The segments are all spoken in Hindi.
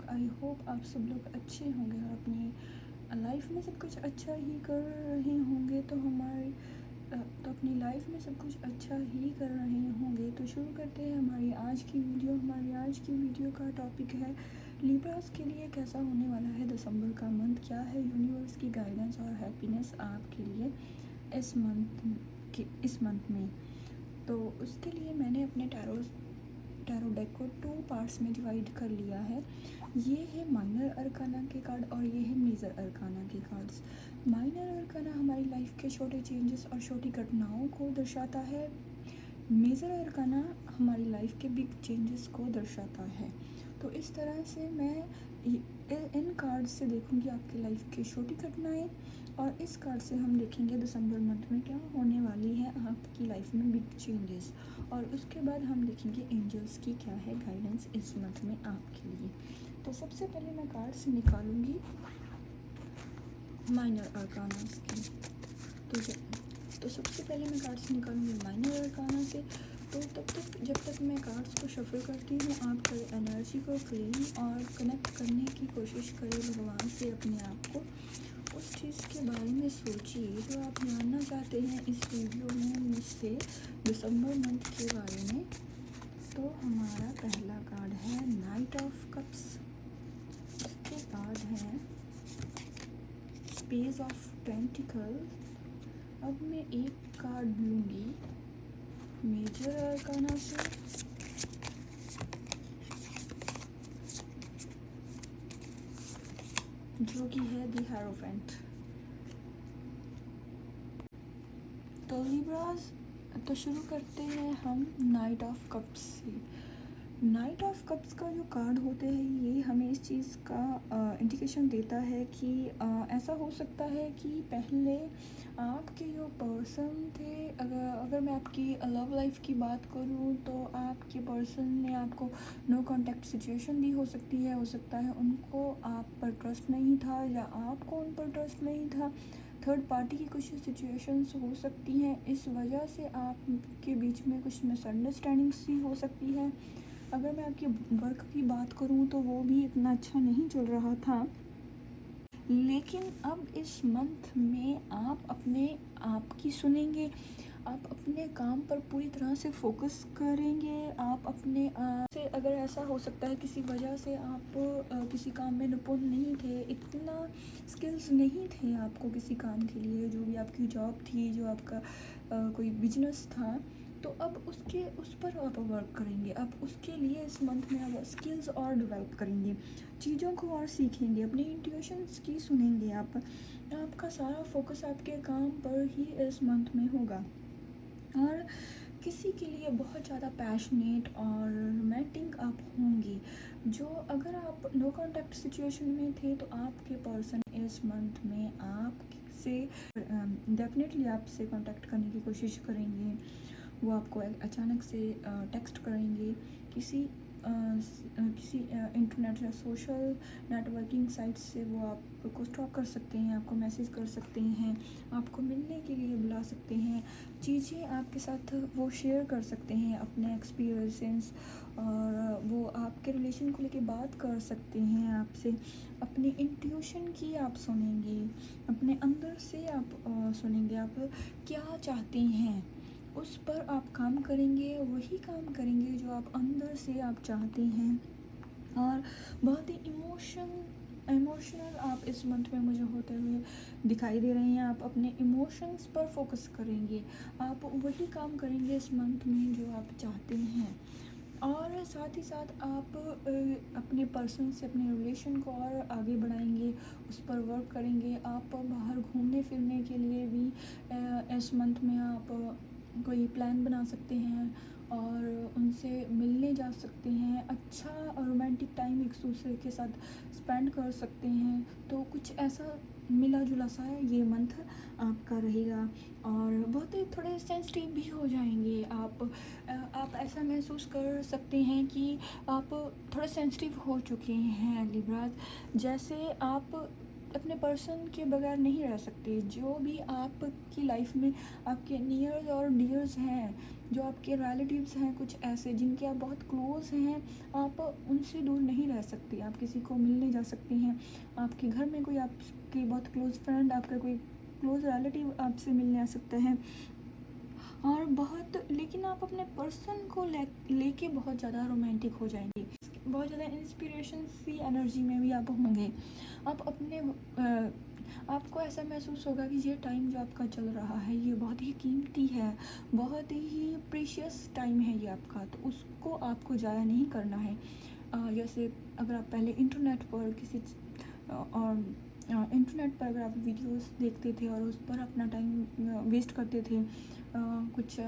आई होप आप सब लोग अच्छे होंगे और अपनी लाइफ में सब कुछ अच्छा ही कर रहे होंगे। तो अपनी लाइफ में सब कुछ अच्छा ही कर रहे होंगे। तो शुरू करते हैं हमारी आज की वीडियो। हमारी आज की वीडियो का टॉपिक है लिब्रास के लिए कैसा होने वाला है दिसंबर का मंथ, क्या है यूनिवर्स की गाइडेंस और हैप्पीनेस आपके लिए इस मंथ में। तो उसके लिए मैंने अपने टैरो डेक को 2 पार्ट्स में डिवाइड कर लिया है। ये है माइनर अरकाना के कार्ड और ये है मेजर अरकाना के कार्ड्स। माइनर अरकाना हमारी लाइफ के छोटे चेंजेस और छोटी घटनाओं को दर्शाता है। मेजर अरकाना हमारी लाइफ के बिग चेंजेस को दर्शाता है। तो इस तरह से मैं इन कार्ड से देखूंगी आपकी लाइफ की छोटी घटनाएं और इस कार्ड से हम देखेंगे दिसंबर मंथ में क्या होने वाली है आपकी लाइफ में बिग चेंजेस। और उसके बाद हम देखेंगे एंजल्स की क्या है गाइडेंस इस मंथ में आपके लिए। तो सबसे पहले मैं कार्ड्स निकालूंगी माइनर अरकानास की। तो सबसे पहले मैं कार्ड्स निकालूंगी माइनर अरकाना से। तो तब तक जब तक मैं कार्ड्स को शफल करती हूँ, आप एनर्जी को क्लेम और कनेक्ट करने की कोशिश करें भगवान से। अपने आप को उस चीज़ के बारे में सोचिए जो आप जानना चाहते हैं इस वीडियो में मुझसे दिसंबर मंथ के बारे में। तो हमारा पहला कार्ड है नाइट ऑफ कप्स, उसके बाद है पेज ऑफ पेंटिकल। अब मैं एक कार्ड लूँगी मेजर अरकाना से, जो कि है द हेरोफेंट। तो लिब्रास, तो शुरू करते हैं हम नाइट ऑफ कप्स से। नाइट ऑफ कप्स का जो कार्ड होते हैं ये हमें इस चीज़ का इंडिकेशन देता है कि ऐसा हो सकता है कि पहले आपके जो पर्सन थे, अगर मैं आपकी लव लाइफ की बात करूँ तो आपके पर्सन ने आपको नो कांटेक्ट सिचुएशन दी हो सकती है। हो सकता है उनको आप पर ट्रस्ट नहीं था या आपको उन पर ट्रस्ट नहीं था। थर्ड पार्टी की कुछ सिचुएशंस हो सकती हैं, इस वजह से आपके बीच में कुछ मिसअंडरस्टैंडिंग्स भी हो सकती है। अगर मैं आपके वर्क की बात करूँ तो वो भी इतना अच्छा नहीं चल रहा था। लेकिन अब इस मंथ में आप अपने आप की सुनेंगे, आप अपने काम पर पूरी तरह से फोकस करेंगे। आप अपने से अगर ऐसा हो सकता है किसी वजह से आप किसी काम में निपुण नहीं थे, इतना स्किल्स नहीं थे आपको किसी काम के लिए, जो भी आपकी जॉब थी, जो आपका कोई बिजनेस था, तो अब उस पर आप वर्क करेंगे। अब उसके लिए इस मंथ में आप स्किल्स और डेवलप करेंगे, चीज़ों को और सीखेंगे, अपनी इंट्यूशंस की सुनेंगे। आपका सारा फोकस आपके काम पर ही इस मंथ में होगा। और किसी के लिए बहुत ज़्यादा पैशनेट और रोमांटिक आप होंगे। जो अगर आप नो कांटेक्ट सिचुएशन में थे तो आपके पर्सन इस मंथ में आपसे डेफिनेटली आपसे कांटेक्ट करने की कोशिश करेंगे। वो आपको अचानक से टेक्स्ट करेंगे, किसी इंटरनेट या सोशल नेटवर्किंग साइट से वो आपको स्टॉक कर सकते हैं, आपको मैसेज कर सकते हैं, आपको मिलने के लिए बुला सकते हैं, चीज़ें आपके साथ वो शेयर कर सकते हैं अपने एक्सपीरियंसेस, और वो आपके रिलेशन को लेके बात कर सकते हैं आपसे। अपनी इंट्यूशन की आप सुनेंगे, अपने अंदर से आप सुनेंगे आप क्या चाहते हैं, उस पर आप काम करेंगे, वही काम करेंगे जो आप अंदर से आप चाहते हैं। और बहुत ही इमोशनल आप इस मंथ में मुझे होते हुए दिखाई दे रहे हैं। आप अपने इमोशंस पर फोकस करेंगे, आप वही काम करेंगे इस मंथ में जो आप चाहते हैं। और साथ ही साथ आप अपने पर्सन से अपने रिलेशन को और आगे बढ़ाएंगे, उस पर वर्क करेंगे। आप बाहर घूमने फिरने के लिए भी इस मंथ में आप कोई प्लान बना सकते हैं और उनसे मिलने जा सकते हैं। अच्छा रोमांटिक टाइम एक दूसरे के साथ स्पेंड कर सकते हैं। तो कुछ ऐसा मिला जुला सा ये मंथ आपका रहेगा। और बहुत ही थोड़े सेंसिटिव भी हो जाएंगे आप ऐसा महसूस कर सकते हैं कि आप थोड़े सेंसिटिव हो चुके हैं लिब्रास। जैसे आप अपने पर्सन के बगैर नहीं रह सकते। जो भी आपकी लाइफ में आपके नियर और डियर्स हैं, जो आपके रिलेटिव्स हैं, कुछ ऐसे जिनके आप बहुत क्लोज हैं, आप उनसे दूर नहीं रह सकती। आप किसी को मिलने जा सकती हैं, आपके घर में कोई आपके बहुत क्लोज फ्रेंड, आपका कोई क्लोज रिलेटिव आपसे मिलने आ सकता है। और बहुत, लेकिन आप अपने पर्सन को लेके बहुत ज़्यादा रोमांटिक हो जाएंगे, बहुत ज़्यादा इंस्पिरेशन सी एनर्जी में भी आप होंगे। आप अपने आपको ऐसा महसूस होगा कि ये टाइम जो आपका चल रहा है ये बहुत ही कीमती है, बहुत ही प्रीशियस टाइम है ये आपका, तो उसको आपको ज़ाया नहीं करना है। जैसे अगर आप पहले इंटरनेट पर किसी और इंटरनेट पर अगर आप वीडियोस देखते थे और उस पर अपना टाइम वेस्ट करते थे, कुछ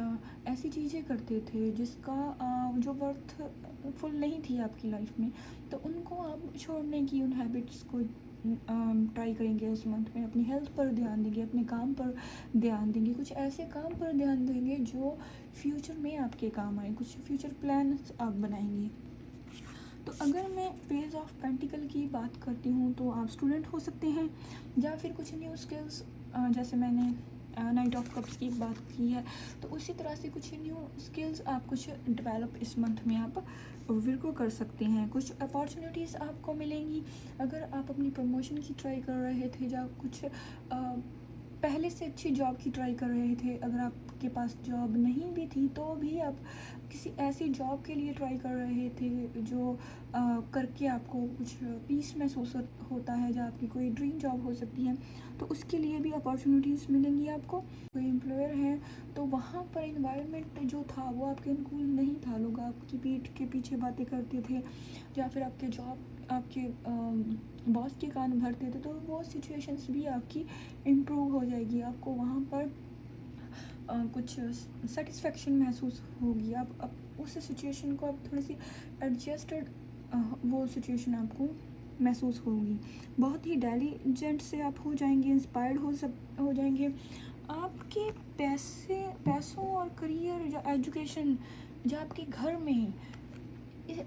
ऐसी चीज़ें करते थे जिसका जो वर्थफुल नहीं थी आपकी लाइफ में, तो उनको आप छोड़ने की उन हैबिट्स को ट्राई करेंगे इस मंथ में। अपनी हेल्थ पर ध्यान देंगे, अपने काम पर ध्यान देंगे, कुछ ऐसे काम पर ध्यान देंगे जो फ्यूचर में आपके काम आए, कुछ फ्यूचर प्लान्स आप बनाएंगे। तो अगर मैं पेज ऑफ पेंटिकल की बात करती हूँ तो आप स्टूडेंट हो सकते हैं, या फिर कुछ न्यू स्किल्स, जैसे मैंने नाइट ऑफ कप्स की बात की है, तो उसी तरह से कुछ न्यू स्किल्स आप कुछ डेवलप इस मंथ में आप विर्को कर सकते हैं। कुछ अपॉर्चुनिटीज़ आपको मिलेंगी अगर आप अपनी प्रमोशन की ट्राई कर रहे थे, या कुछ पहले से अच्छी जॉब की ट्राई कर रहे थे। अगर आपके पास जॉब नहीं भी थी तो भी आप किसी ऐसी जॉब के लिए ट्राई कर रहे थे जो करके आपको कुछ पीस महसूस होता है, या आपकी कोई ड्रीम जॉब हो सकती है, तो उसके लिए भी अपॉर्चुनिटीज़ मिलेंगी आपको। कोई एम्प्लॉयर है तो वहाँ पर इन्वायरमेंट जो था वो आपके अनुकूल नहीं था, लोग आपकी पीठ के पीछे बातें करते थे, या फिर आपके बॉस के कान भरते थे, तो वो सिचुएशंस भी आपकी इम्प्रूव हो जाएगी। आपको वहाँ पर कुछ सेटिस्फेक्शन महसूस होगी। आप उस सिचुएशन को आप थोड़ी सी एडजस्टेड, वो सिचुएशन आपको महसूस होगी। बहुत ही इंटेलिजेंट से आप हो जाएंगे, इंस्पायर्ड हो जाएंगे। आपके पैसों और करियर या एजुकेशन जो आपके घर में है,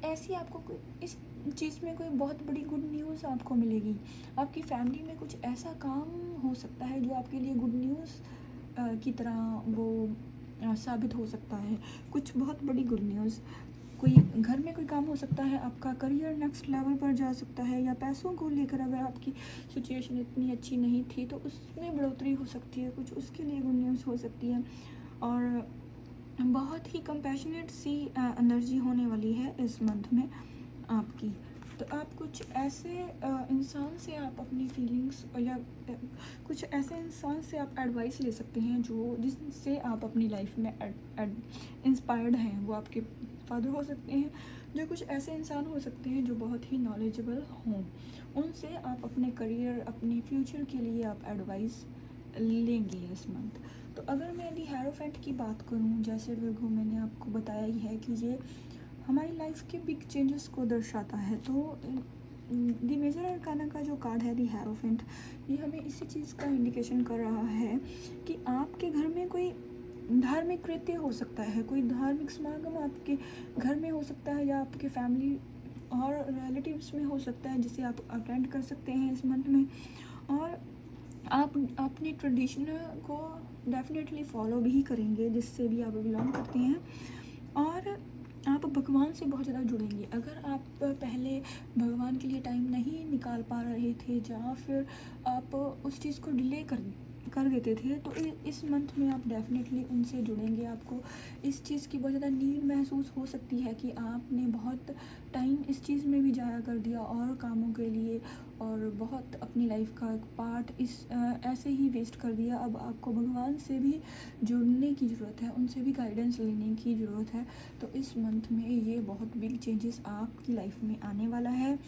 ऐसी आपको कोई इस चीज़ में कोई बहुत बड़ी गुड न्यूज़ आपको मिलेगी। आपकी फैमिली में कुछ ऐसा काम हो सकता है जो आपके लिए गुड न्यूज़ की तरह वो साबित हो सकता है, कुछ बहुत बड़ी गुड न्यूज़। कोई घर में कोई काम हो सकता है, आपका करियर नेक्स्ट लेवल पर जा सकता है, या पैसों को लेकर अगर आपकी सिचुएशन इतनी अच्छी नहीं थी तो उसमें बढ़ोतरी हो सकती है, कुछ उसके लिए गुड न्यूज़ हो सकती है। और बहुत ही कंपैशनेट सी एनर्जी होने वाली है इस मंथ में आपकी। तो आप कुछ ऐसे इंसान से आप अपनी फीलिंग्स, या कुछ ऐसे इंसान से आप एडवाइस ले सकते हैं जो जिससे आप अपनी लाइफ में इंस्पायर्ड हैं। वो आपके फादर हो सकते हैं, जो कुछ ऐसे इंसान हो सकते हैं जो बहुत ही नॉलेजेबल हों। उनसे आप अपने करियर, अपने फ्यूचर के लिए आप एडवाइस लेंगे इस मंथ। तो अगर मैं दी हेरोफेंट की बात करूं, जैसे विर्गो मैंने आपको बताया ही है कि ये हमारी लाइफ के बिग चेंजेस को दर्शाता है। तो दी मेजर अरकाना का जो कार्ड है दी हेरोफेंट, ये हमें इसी चीज़ का इंडिकेशन कर रहा है कि आपके घर में कोई धार्मिक कृत्य हो सकता है, कोई धार्मिक समागम आपके घर में हो सकता है, या आपके फैमिली और रिलेटिव्स में हो सकता है, जिसे आप अटेंड कर सकते हैं इस मंथ में। और आप अपने ट्रेडिशन को डेफिनेटली फॉलो भी करेंगे जिससे भी आप बिलोंग करते हैं, और आप भगवान से बहुत ज़्यादा जुड़ेंगे। अगर आप पहले भगवान के लिए टाइम नहीं निकाल पा रहे थे, या फिर आप उस चीज़ को डिले कर देते थे, तो इस मंथ में आप डेफिनेटली उनसे जुड़ेंगे। आपको इस चीज़ की बहुत ज़्यादा नीड महसूस हो सकती है कि आपने बहुत टाइम इस चीज़ में भी जाया कर दिया और कामों के लिए, और बहुत अपनी लाइफ का पार्ट ऐसे ही वेस्ट कर दिया। अब आपको भगवान से भी जुड़ने की ज़रूरत है, उनसे भी गाइडेंस लेने की ज़रूरत है। तो इस मंथ में ये बहुत बिग चेंजेस आपकी लाइफ में आने वाला है,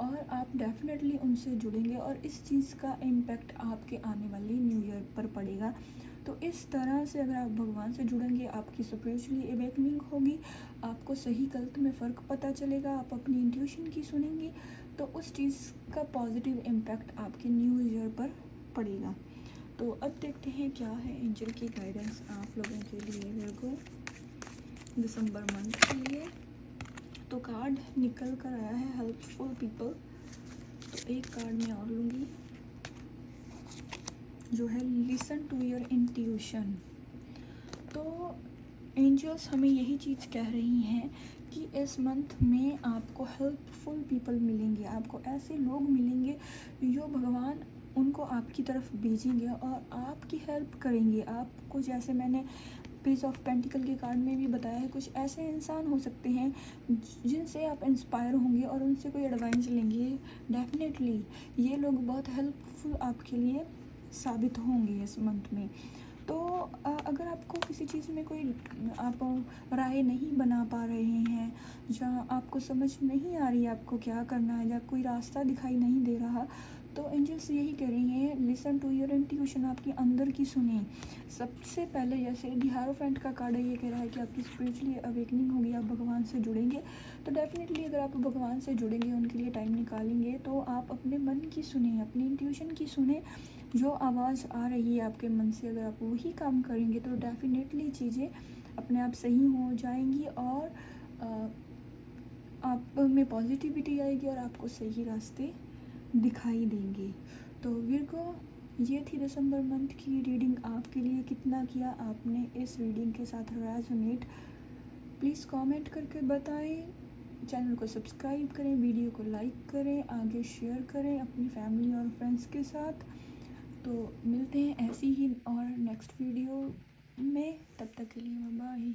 और आप डेफिनेटली उनसे जुड़ेंगे, और इस चीज़ का इम्पैक्ट आपके आने वाले न्यू ईयर पर पड़ेगा। तो इस तरह से अगर आप भगवान से जुड़ेंगे, आपकी स्पिरिचुअली अवेकनिंग होगी, आपको सही गलत में फ़र्क पता चलेगा, आप अपनी इंट्यूशन की सुनेंगे, तो उस चीज़ का पॉजिटिव इम्पैक्ट आपके न्यू ईयर पर पड़ेगा। तो अब देखते हैं क्या है एंजल की गाइडेंस आप लोगों के लिए विर्गो दिसंबर मंथ के लिए। तो कार्ड निकल कर आया है हेल्पफुल पीपल। तो एक कार्ड मैं और लूँगी। जो है लिसन टू योर इंट्यूशन। तो एंजल्स हमें यही चीज़ कह रही हैं कि इस मंथ में आपको हेल्पफुल पीपल मिलेंगे, आपको ऐसे लोग मिलेंगे जो भगवान उनको आपकी तरफ भेजेंगे और आपकी हेल्प करेंगे आपको। जैसे मैंने पेज ऑफ पेंटिकल के कार्ड में भी बताया है, कुछ ऐसे इंसान हो सकते हैं जिनसे आप इंस्पायर होंगे और उनसे कोई एडवाइस लेंगे। डेफिनेटली ये लोग बहुत हेल्पफुल आपके लिए साबित होंगे इस मंथ में। तो अगर आपको किसी चीज़ में कोई आप राय नहीं बना पा रहे हैं, या आपको समझ नहीं आ रही है आपको क्या करना है, या कोई रास्ता दिखाई नहीं दे रहा, तो एंजल्स यही कह रही हैं लिसन टू योर इंट्यूशन, आपकी अंदर की सुने। सबसे पहले जैसे दी हारोफेंट का कार्ड है, ये कह रहा है कि आपकी स्पिरिचुअली अवेकनिंग होगी, आप भगवान से जुड़ेंगे। तो डेफिनेटली अगर आप भगवान से जुड़ेंगे, उनके लिए टाइम निकालेंगे, तो आप अपने मन की सुने, अपनी इंट्यूशन की सुने। जो आवाज़ आ रही है आपके मन से, अगर आप वही काम करेंगे तो डेफिनेटली चीज़ें अपने आप सही हो जाएंगी और आप में पॉजिटिविटी आएगी और आपको सही रास्ते दिखाई देंगे। तो विर्गो, ये थी दिसंबर मंथ की रीडिंग। आपके लिए कितना किया आपने इस रीडिंग के साथ रेजोनेट, प्लीज़ कमेंट करके बताएं। चैनल को सब्सक्राइब करें, वीडियो को लाइक करें, आगे शेयर करें अपनी फैमिली और फ्रेंड्स के साथ। तो मिलते हैं ऐसी ही और नेक्स्ट वीडियो में, तब तक के लिए बाय।